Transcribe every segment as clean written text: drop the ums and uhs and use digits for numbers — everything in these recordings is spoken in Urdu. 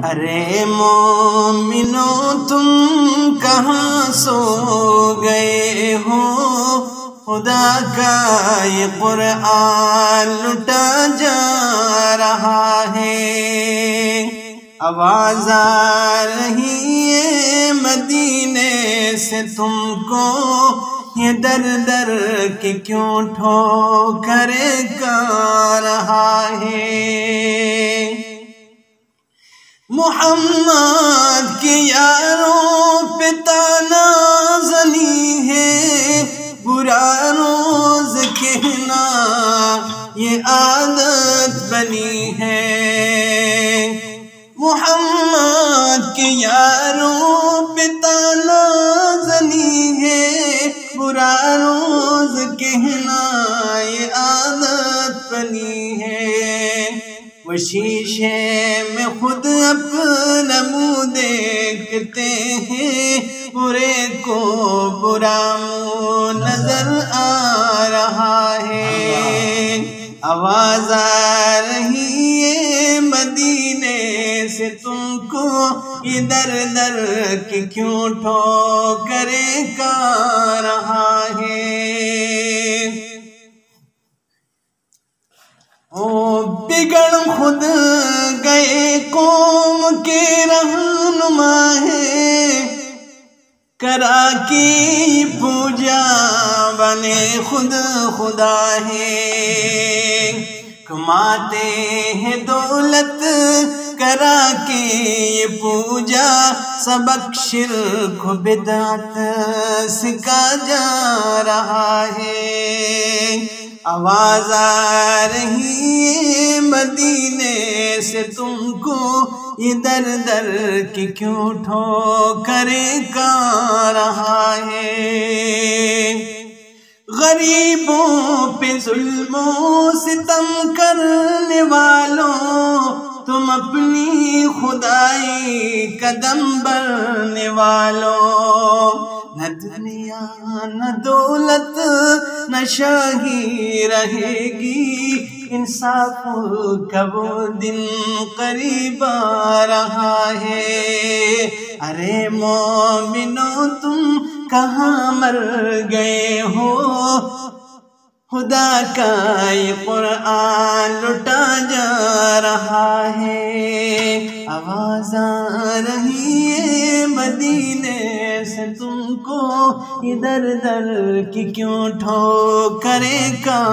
ارے مومنو تم کہاں سو گئے ہو، خدا کا یہ قرآن لٹا جا رہا ہے۔ آواز آ رہی ہے مدینے سے تم کو، یہ در در کے کیوں ٹھوکریں کھا رہا ہے۔ محمد کے یاروں پہ طعنہ زنی ہے، برا روز کہنا یہ عادت بنی ہے۔ محمد کے یاروں پہ طعنہ زنی ہے، برا روز کہنا یہ عادت بنی ہے۔ وہ شیشے میں خود اپنا منہ دیکھتے ہیں، برے کو برا منہ نظر آ رہا ہے۔ آواز آ رہی ہے مدینے سے تم کو، یہ در در کے کیوں ٹھوکریں کھا رہا ہے۔ بگڑ خود گئے قوم کے رہنما ہے، کرا کی پوجا بنے خود خدا ہے۔ کماتے ہیں دولت کرا کے یہ پوجا، سبق شرک و بدعت سکھا جا رہا ہے۔ آواز آ رہی ہے مدینے سے تم کو، یہ در در کے کیوں ٹھوکریں کھا رہا ہے۔ غریبوں پہ ظلم و ستم کرنے والوں، تم اپنی خدائی قدم بڑھنے والوں، نہ دنیا نہ دولت نہ شاہی رہے گی، انصاف کا وہ دن قریب آ رہا ہے۔ ارے مومنو تم کہاں مر گئے ہو، خدا کا یہ قرآن لٹا جا رہا ہے۔ آواز آ رہی ہے مدینے سے تم کو، یہ در در کی کیوں ٹھوکریں کھا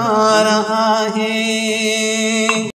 رہا ہے۔